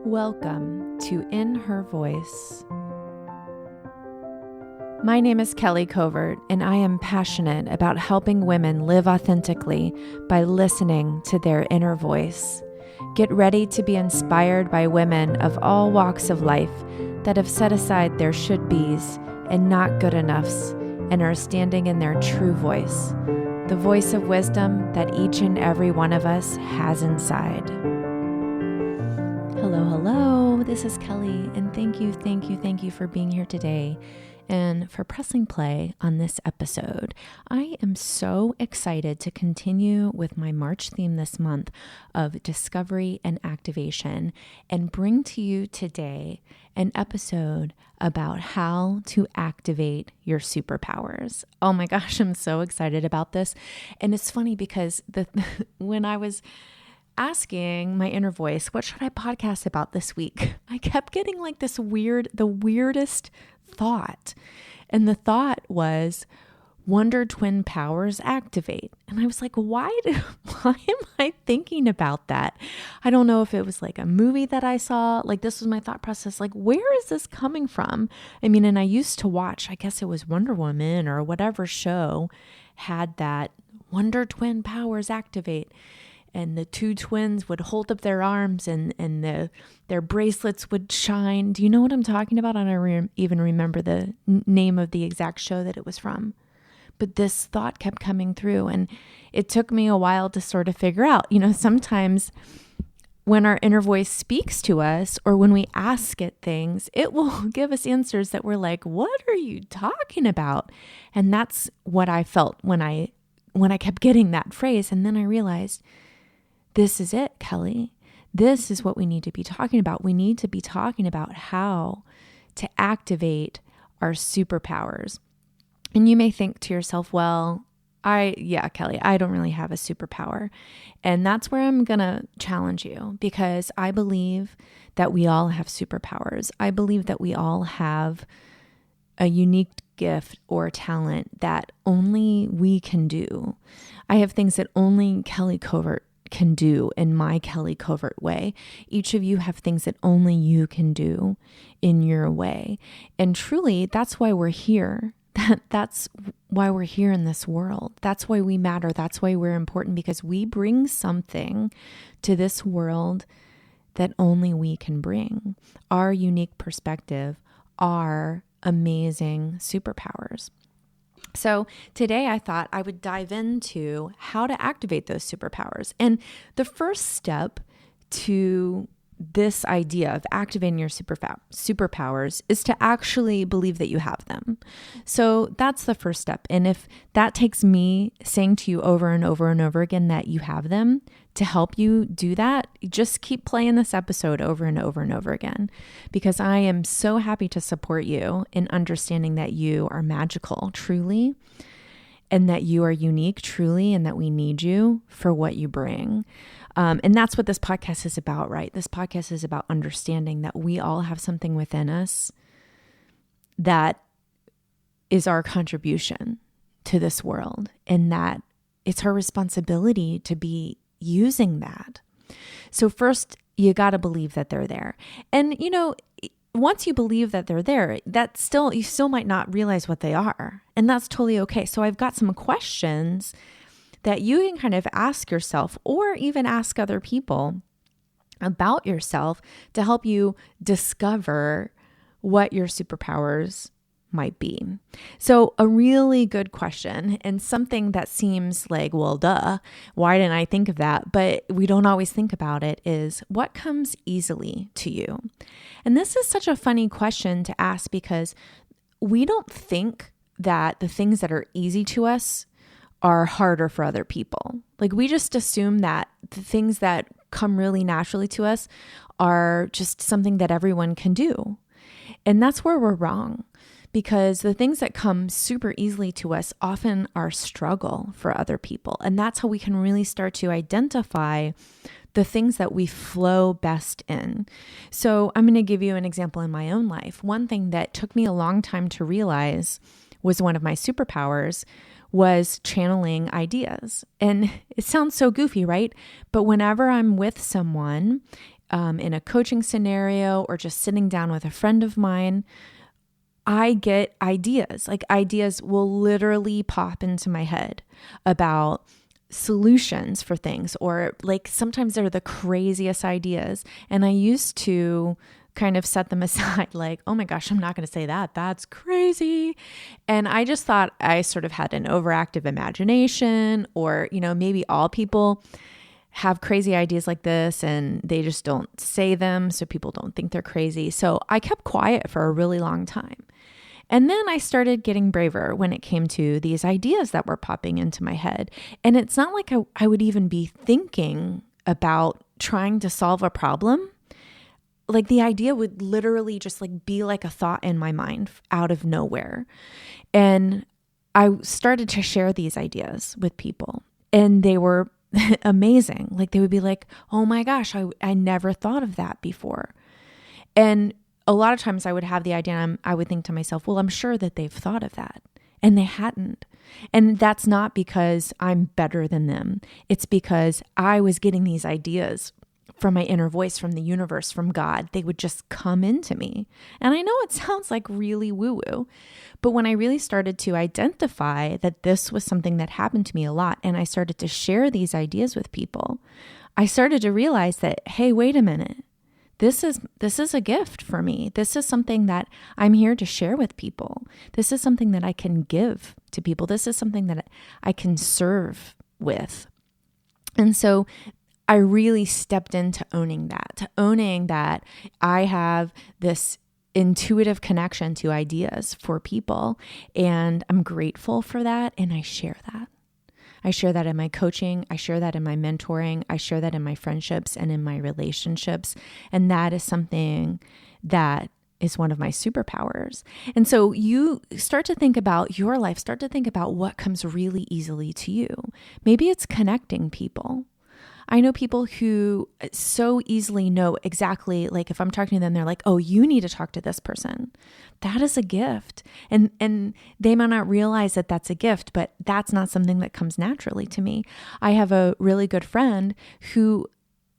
Welcome to In Her Voice. My name is Kelly Covert, and I am passionate about helping women live authentically by listening to their inner voice. Get ready to be inspired by women of all walks of life that have set aside their should-bes and not good enoughs and are standing in their true voice, the voice of wisdom that each and every one of us has inside. Hello, this is Kelly, and thank you for being here today and for pressing play on this episode. I am so excited to continue with my March theme this month of discovery and activation and bring to you today an episode about how to activate your superpowers. Oh my gosh, I'm so excited about this. And it's funny because when I was asking my inner voice, what should I podcast about this week? I kept getting like the weirdest thought. And the thought was, Wonder Twin Powers activate. And I was like, why am I thinking about that? I don't know if it was like a movie that I saw. Like, this was my thought process. Like, where is this coming from? I mean, and I used to watch, I guess it was Wonder Woman or whatever show had that Wonder Twin Powers activate. And the two twins would hold up their arms and their bracelets would shine. Do you know what I'm talking about? I don't even remember the name of the exact show that it was from. But this thought kept coming through, and it took me a while to sort of figure out. You know, sometimes when our inner voice speaks to us or when we ask it things, it will give us answers that we're like, what are you talking about? And that's what I felt when I kept getting that phrase. And then I realized, this is it, Kelly. This is what we need to be talking about. We need to be talking about how to activate our superpowers. And you may think to yourself, well, Kelly, I don't really have a superpower. And that's where I'm going to challenge you, because I believe that we all have superpowers. I believe that we all have a unique gift or talent that only we can do. I have things that only Kelly Covert can do in my Kelly Covert way. Each of you have things that only you can do in your way. And truly, that's why we're here. That's why we're here in this world. That's why we matter. That's why we're important, because we bring something to this world that only we can bring. Our unique perspective, our amazing superpowers. So today I thought I would dive into how to activate those superpowers. And the first step to this idea of activating your superpowers is to actually believe that you have them. So that's the first step. And if that takes me saying to you over and over and over again that you have them to help you do that, just keep playing this episode over and over and over again, because I am so happy to support you in understanding that you are magical, truly, and that you are unique, truly, and that we need you for what you bring. And that's what this podcast is about, right? This podcast is about understanding that we all have something within us that is our contribution to this world, and that it's our responsibility to be using that. So first, you got to believe that they're there. And, you know, once you believe that they're there, you still might not realize what they are. And that's totally okay. So I've got some questions that you can kind of ask yourself, or even ask other people about yourself, to help you discover what your superpowers might be. So a really good question, and something that seems like, well, duh, why didn't I think of that? But we don't always think about it, is what comes easily to you? And this is such a funny question to ask, because we don't think that the things that are easy to us are harder for other people. Like, we just assume that the things that come really naturally to us are just something that everyone can do. And that's where we're wrong, because the things that come super easily to us often are struggle for other people. And that's how we can really start to identify the things that we flow best in. So I'm going to give you an example in my own life. One thing that took me a long time to realize was one of my superpowers was channeling ideas. And it sounds so goofy, right? But whenever I'm with someone, in a coaching scenario or just sitting down with a friend of mine, I get ideas. Like ideas will literally pop into my head about solutions for things, or like sometimes they're the craziest ideas. And I used to kind of set them aside like, oh my gosh, I'm not going to say that. That's crazy. And I just thought I sort of had an overactive imagination, or, maybe all people have crazy ideas like this and they just don't say them, so people don't think they're crazy. So I kept quiet for a really long time. And then I started getting braver when it came to these ideas that were popping into my head. And it's not like I would even be thinking about trying to solve a problem. Like the idea would literally just like be like a thought in my mind out of nowhere. And I started to share these ideas with people, and they were amazing. Like they would be like, oh my gosh, I never thought of that before. And a lot of times I would have the idea and I would think to myself, well, I'm sure that they've thought of that. And they hadn't. And that's not because I'm better than them. It's because I was getting these ideas from my inner voice, from the universe, from God. They would just come into me. And I know it sounds like really woo-woo, but when I really started to identify that this was something that happened to me a lot, and I started to share these ideas with people, I started to realize that, hey, wait a minute. This is a gift for me. This is something that I'm here to share with people. This is something that I can give to people. This is something that I can serve with. And so I really stepped into owning that I have this intuitive connection to ideas for people, and I'm grateful for that, and I share that. I share that in my coaching. I share that in my mentoring. I share that in my friendships and in my relationships. And that is something that is one of my superpowers. And so you start to think about your life, start to think about what comes really easily to you. Maybe it's connecting people. I know people who so easily know exactly, like if I'm talking to them, they're like, oh, you need to talk to this person. That is a gift. And they might not realize that that's a gift, but that's not something that comes naturally to me. I have a really good friend who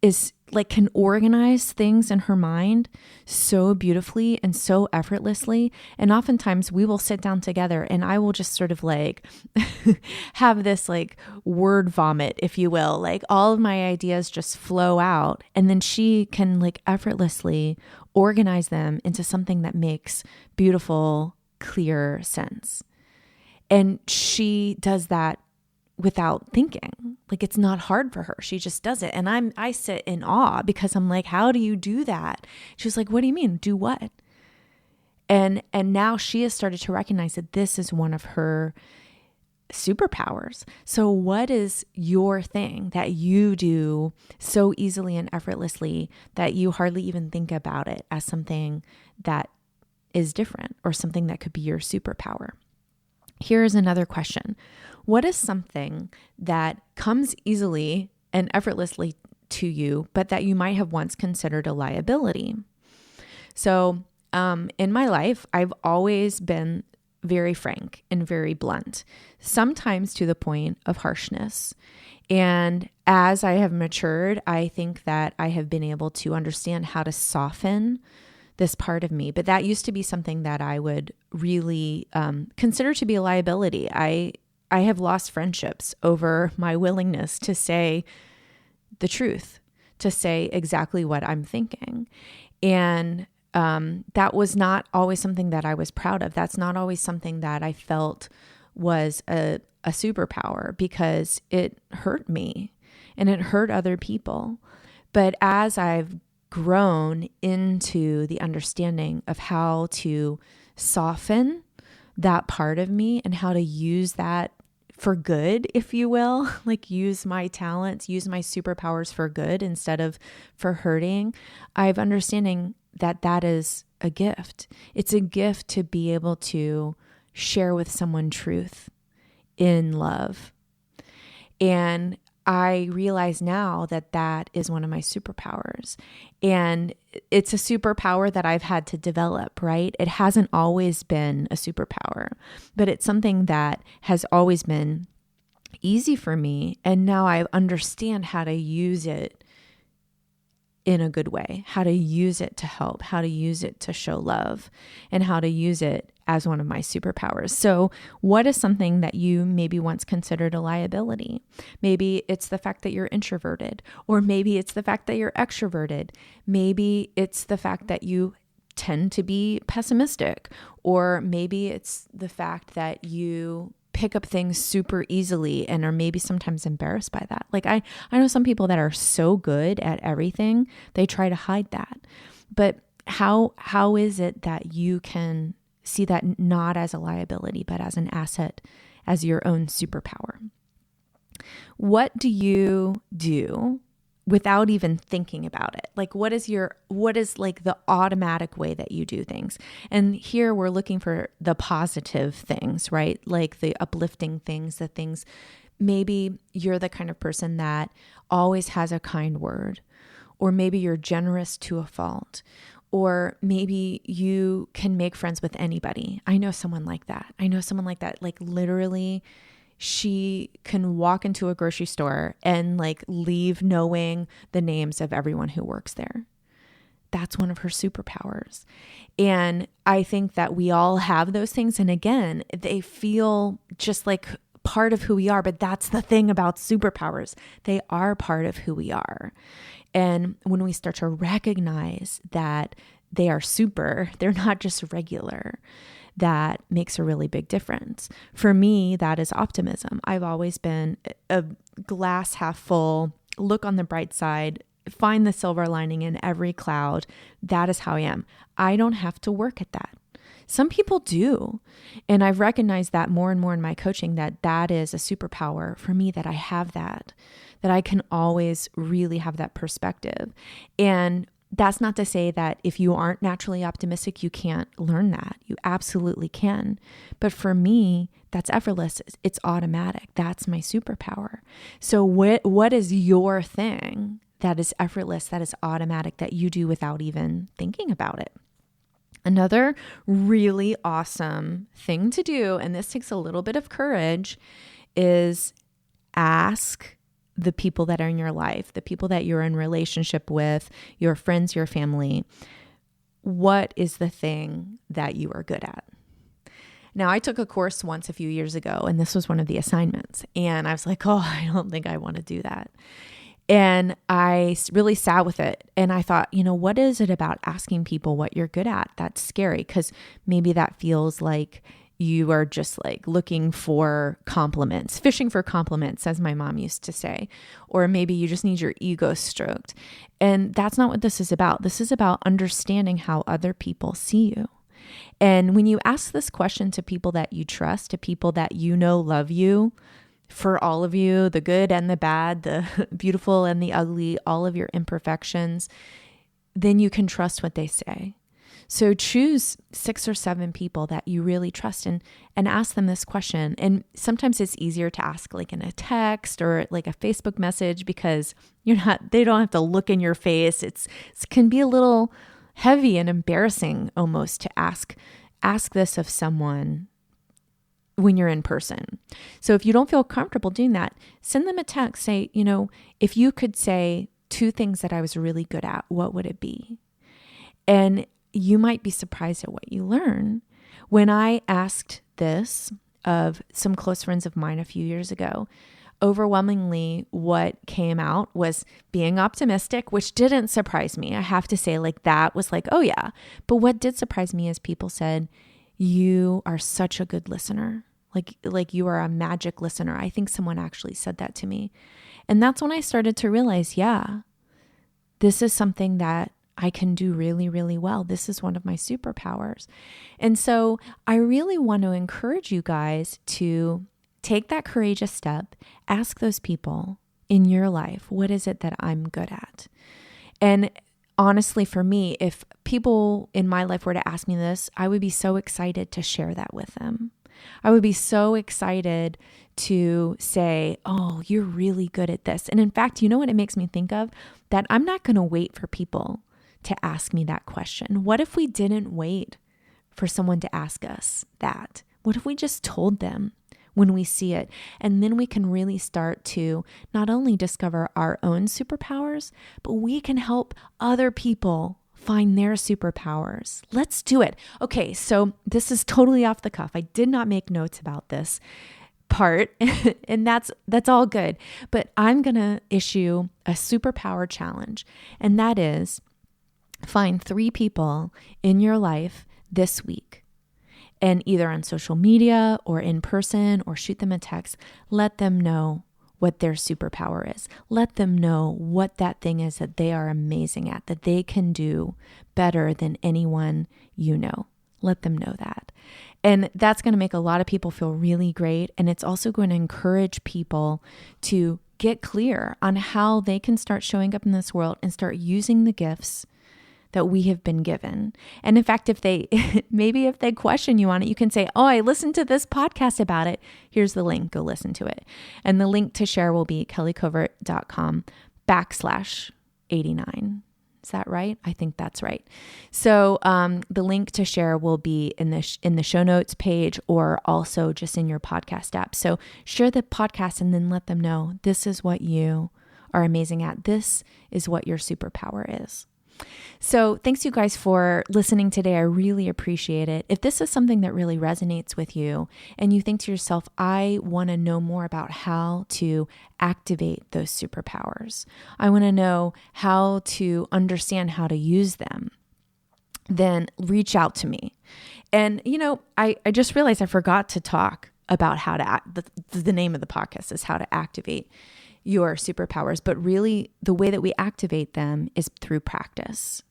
is like can organize things in her mind so beautifully and so effortlessly. And oftentimes we will sit down together and I will just sort of like have this like word vomit, if you will, like all of my ideas just flow out. And then she can like effortlessly organize them into something that makes beautiful, clear sense. And she does that without thinking. Like it's not hard for her. She just does it. And I sit in awe because I'm like, how do you do that? She's like, what do you mean? Do what? And now she has started to recognize that this is one of her superpowers. So what is your thing that you do so easily and effortlessly that you hardly even think about it as something that is different or something that could be your superpower? Here's another question. What is something that comes easily and effortlessly to you, but that you might have once considered a liability? So in my life, I've always been very frank and very blunt, sometimes to the point of harshness. And as I have matured, I think that I have been able to understand how to soften this part of me. But that used to be something that I would really consider to be a liability. I have lost friendships over my willingness to say the truth, to say exactly what I'm thinking. And that was not always something that I was proud of. That's not always something that I felt was a superpower, because it hurt me and it hurt other people. But as I've grown into the understanding of how to soften that part of me and how to use that for good, if you will, like use my talents, use my superpowers for good instead of for hurting, I've understanding that that is a gift. It's a gift to be able to share with someone truth in love. And I realize now that that is one of my superpowers, and it's a superpower that I've had to develop, right? It hasn't always been a superpower, but it's something that has always been easy for me. And now I understand how to use it in a good way, how to use it to help, how to use it to show love, and how to use it as one of my superpowers. So what is something that you maybe once considered a liability? Maybe it's the fact that you're introverted, or maybe it's the fact that you're extroverted. Maybe it's the fact that you tend to be pessimistic, or maybe it's the fact that you pick up things super easily and are maybe sometimes embarrassed by that. Like I know some people that are so good at everything, they try to hide that. But how is it that you can see that not as a liability, but as an asset, as your own superpower? What do you do without even thinking about it? Like what is like the automatic way that you do things? And here we're looking for the positive things, right? Like the uplifting things, the things, maybe you're the kind of person that always has a kind word, or maybe you're generous to a fault, or maybe you can make friends with anybody. I know someone like that. Like literally she can walk into a grocery store and like leave knowing the names of everyone who works there. That's one of her superpowers. And I think that we all have those things. And again, they feel just like part of who we are, but that's the thing about superpowers. They are part of who we are. And when we start to recognize that they are super, they're not just regular, that makes a really big difference. For me, that is optimism. I've always been a glass half full, look on the bright side, find the silver lining in every cloud. That is how I am. I don't have to work at that. Some people do. And I've recognized that more and more in my coaching, that is a superpower for me, that I have that I can always really have that perspective. And that's not to say that if you aren't naturally optimistic, you can't learn that. You absolutely can. But for me, that's effortless. It's automatic. That's my superpower. So what is your thing that is effortless, that is automatic, that you do without even thinking about it? Another really awesome thing to do, and this takes a little bit of courage, is ask the people that are in your life, the people that you're in relationship with, your friends, your family, what is the thing that you are good at? Now, I took a course once a few years ago, and this was one of the assignments. And I was like, oh, I don't think I want to do that. And I really sat with it. And I thought, what is it about asking people what you're good at? That's scary, because maybe that feels like you are just like looking for compliments, fishing for compliments, as my mom used to say, or maybe you just need your ego stroked. And that's not what this is about. This is about understanding how other people see you. And when you ask this question to people that you trust, to people that you know love you, for all of you, the good and the bad, the beautiful and the ugly, all of your imperfections, then you can trust what they say. So choose 6 or 7 people that you really trust and ask them this question. And sometimes it's easier to ask like in a text or like a Facebook message, because they don't have to look in your face. It can be a little heavy and embarrassing almost to ask this of someone when you're in person. So if you don't feel comfortable doing that, send them a text. Say, if you could say 2 things that I was really good at, what would it be? And you might be surprised at what you learn. When I asked this of some close friends of mine a few years ago, overwhelmingly what came out was being optimistic, which didn't surprise me. I have to say, like, that was like, oh yeah. But what did surprise me is people said, you are such a good listener. Like you are a magic listener. I think someone actually said that to me. And that's when I started to realize, yeah, this is something that I can do really, really well. This is one of my superpowers. And so I really want to encourage you guys to take that courageous step, ask those people in your life, what is it that I'm good at? And honestly, for me, if people in my life were to ask me this, I would be so excited to share that with them. I would be so excited to say, oh, you're really good at this. And in fact, you know what it makes me think of? That I'm not going to wait for people to ask me that question. What if we didn't wait for someone to ask us that? What if we just told them when we see it. And then we can really start to not only discover our own superpowers, but we can help other people find their superpowers. Let's do it. Okay, so this is totally off the cuff. I did not make notes about this part, and that's all good. But I'm going to issue a superpower challenge, and that is find 3 people in your life this week, and either on social media or in person or shoot them a text, let them know what their superpower is. Let them know what that thing is that they are amazing at, that they can do better than anyone you know. Let them know that. And that's going to make a lot of people feel really great. And it's also going to encourage people to get clear on how they can start showing up in this world and start using the gifts that we have been given. And in fact, if they question you on it, you can say, oh, I listened to this podcast about it. Here's the link. Go listen to it. And the link to share will be kellycovert.com/89. Is that right? I think that's right. So the link to share will be in the show notes page, or also just in your podcast app. So share the podcast and then let them know this is what you are amazing at. This is what your superpower is. So thanks you guys for listening today. I really appreciate it. If this is something that really resonates with you and you think to yourself, I want to know more about how to activate those superpowers, I want to know how to understand how to use them, then reach out to me. And, I just realized I forgot to talk about how to the name of the podcast is How to Activate Your Superpowers, but really the way that we activate them is through practice.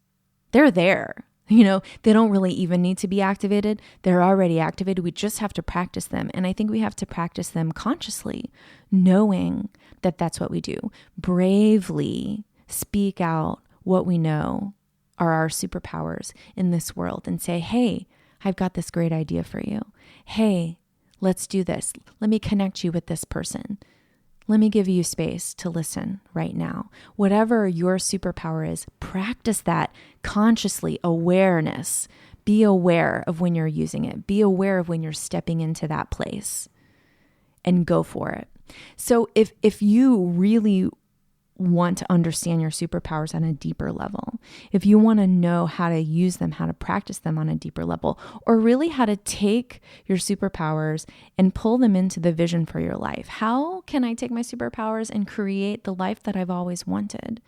They're there. They don't really even need to be activated. They're already activated. We just have to practice them. And I think we have to practice them consciously, knowing that that's what we do. Bravely speak out what we know are our superpowers in this world and say, hey, I've got this great idea for you. Hey, let's do this. Let me connect you with this person. Let me give you space to listen right now. Whatever your superpower is, practice that consciously. Awareness. Be aware of when you're using it. Be aware of when you're stepping into that place, and go for it. So if you really want to understand your superpowers on a deeper level, if you want to know how to use them, how to practice them on a deeper level, or really how to take your superpowers and pull them into the vision for your life. How can I take my superpowers and create the life that I've always wanted?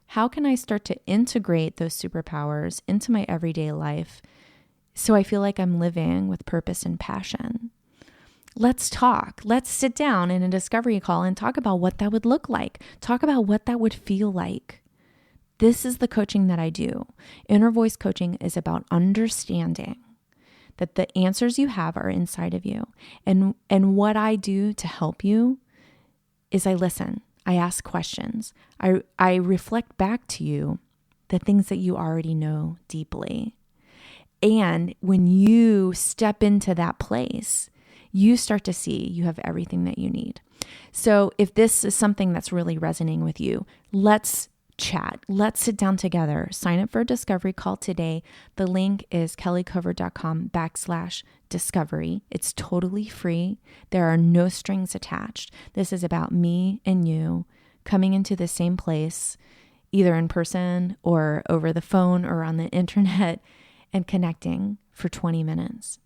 How can I start to integrate those superpowers into my everyday life so I feel like I'm living with purpose and passion? Let's talk. Let's sit down in a discovery call and talk about what that would look like. Talk about what that would feel like. This is the coaching that I do. Inner voice coaching is about understanding that the answers you have are inside of you. And what I do to help you is I listen. I ask questions. I reflect back to you the things that you already know deeply. And when you step into that place, you start to see you have everything that you need. So if this is something that's really resonating with you, let's chat. Let's sit down together. Sign up for a discovery call today. The link is kellycovert.com/discovery. It's totally free. There are no strings attached. This is about me and you coming into the same place, either in person or over the phone or on the internet, and connecting for 20 minutes.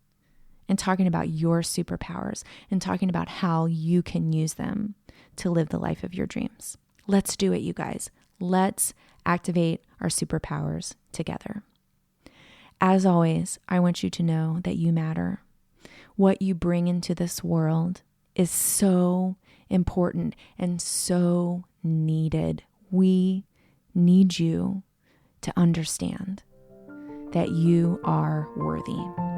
And talking about your superpowers and talking about how you can use them to live the life of your dreams. Let's do it, you guys. Let's activate our superpowers together. As always, I want you to know that you matter. What you bring into this world is so important and so needed. We need you to understand that you are worthy.